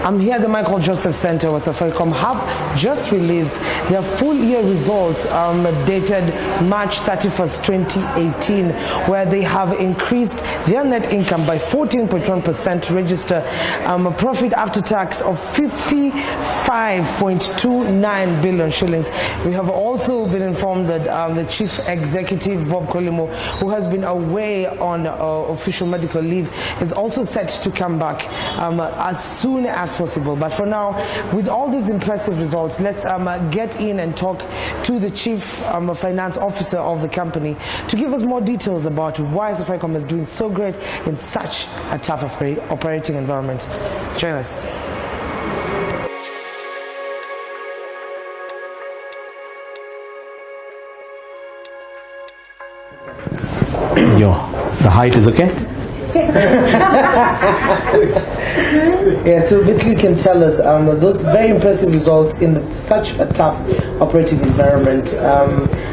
I'm here at the Michael Joseph Center where Safaricom have just released their full year results dated March 31st, 2018, where they have increased their net income by 14.1% to register a profit after tax of 55.29 billion shillings. We have also been informed that the Chief Executive, Bob Collymore, who has been away on official medical leave, is also set to come back as soon as possible. But for now, with all these impressive results, let's get in and talk to the Chief Finance Officer of the company to give us more details about why Safaricom is doing so great in such a tough operating environment. Join us. The height is okay? Yeah, so basically you can tell us those very impressive results in such a tough operating environment.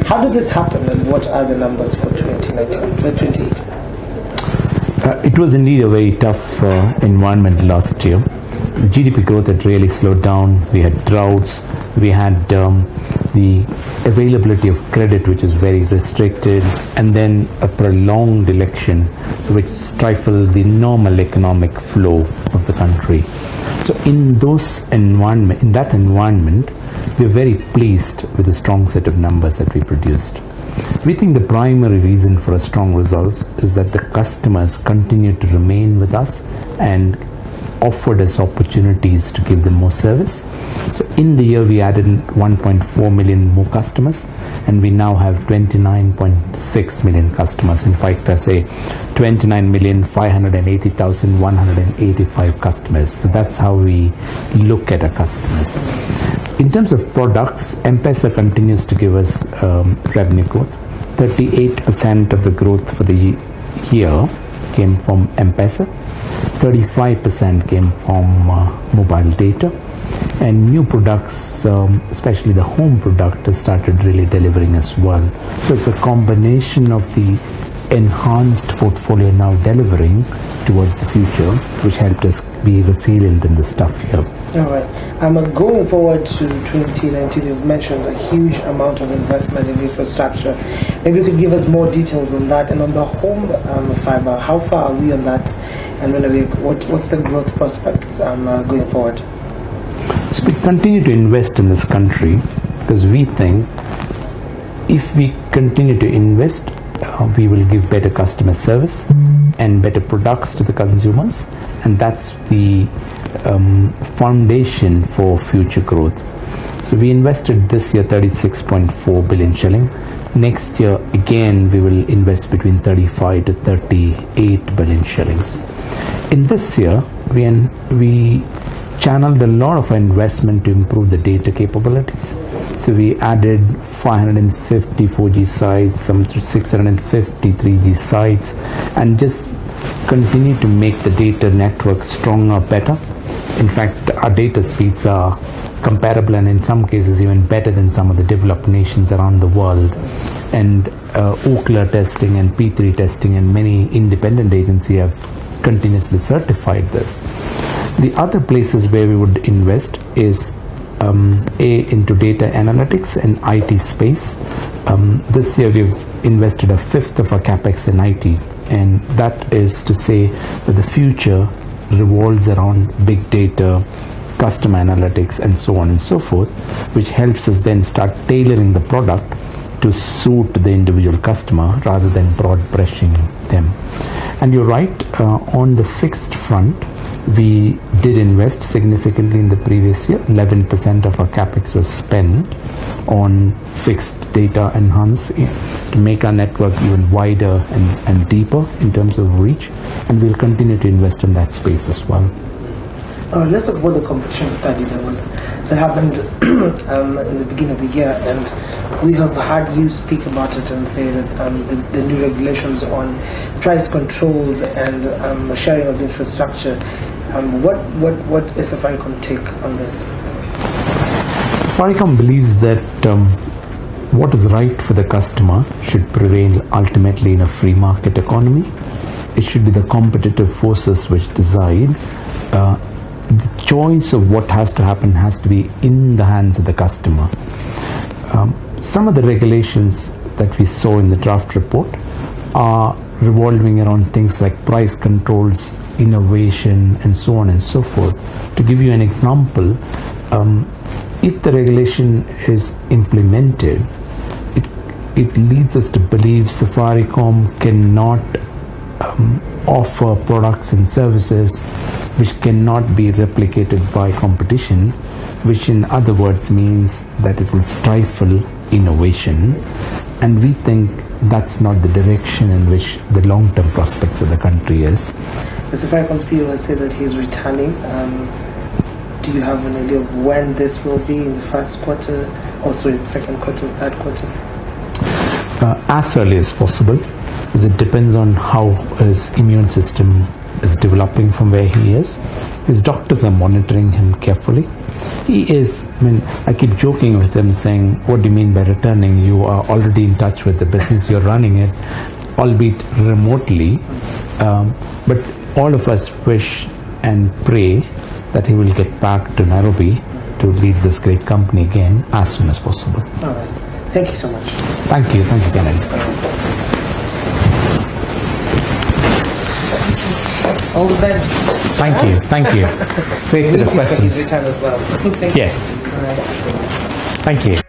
How did this happen and what are the numbers for 2018? It was indeed a very tough environment last year. The GDP growth had really slowed down. We had droughts. We had the availability of credit, which is very restricted, and then a prolonged election which stifled the normal economic flow of the country. So in that environment, we are very pleased with the strong set of numbers that we produced. We think the primary reason for our strong results is that the customers continued to remain with us and offered us opportunities to give them more service. So in the year we added 1.4 million more customers, and we now have 29.6 million customers. In fact, I say 29,580,185 customers. So that's how we look at our customers. In terms of products, M-Pesa continues to give us revenue growth. 38% of the growth for the year came from M-Pesa. 35% came from mobile data, and new products, especially the home product, has started really delivering as well. So it's a combination of the enhanced portfolio now delivering towards the future, which helped us be resilient in this tough year. All right. Going forward to 2019, you've mentioned a huge amount of investment in infrastructure. Maybe you could give us more details on that. And on the home fiber, how far are we on that? And what's the growth prospects going forward? So we continue to invest in this country because we think if we continue to invest, we will give better customer service and better products to the consumers, and that's the foundation for future growth. So we invested this year 36.4 billion shilling. Next year again we will invest between 35 to 38 billion shillings. In this year we channeled a lot of investment to improve the data capabilities. So we added 550 4G sites, some 650 3G sites, and just continue to make the data network stronger, better. In fact, our data speeds are comparable and in some cases even better than some of the developed nations around the world. And Ookla testing and P3 testing and many independent agencies have continuously certified this. The other places where we would invest is into data analytics and IT space. This year we've invested a fifth of our capex in IT, and that is to say that the future revolves around big data, customer analytics, and so on and so forth, which helps us then start tailoring the product to suit the individual customer rather than broad brushing them. And you're right, on the fixed front, we did invest significantly in the previous year. 11% of our capex was spent on fixed data enhancement to make our network even wider and deeper in terms of reach, and we'll continue to invest in that space as well. Let's talk about the competition study that happened in the beginning of the year, and we have heard you speak about it and say that the new regulations on price controls and sharing of infrastructure. What is Safaricom take on this? Safaricom believes that what is right for the customer should prevail ultimately in a free market economy. It should be the competitive forces which decide the choice of what has to happen has to be in the hands of the customer. Some of the regulations that we saw in the draft report are revolving around things like price controls, innovation, and so on and so forth. To give you an example, if the regulation is implemented, it leads us to believe Safaricom cannot offer products and services which cannot be replicated by competition, which in other words means that it will stifle innovation, and we think that's not the direction in which the long-term prospects of the country is. The Safaricom CEO has said that he's returning. Do you have an idea of when this will be, in the first quarter, or sorry, the second quarter, third quarter? As early as possible, because it depends on how his immune system is developing from where he is. His doctors are monitoring him carefully. He is, I keep joking with him saying, what do you mean by returning? You are already in touch with the business, you're running it, albeit remotely. But all of us wish and pray that he will get back to Nairobi to lead this great company again as soon as possible. All right. Thank you so much. Thank you, Kennedy. All the best. Thank you. Great set of questions. Return as well. Yes. All right. Thank you.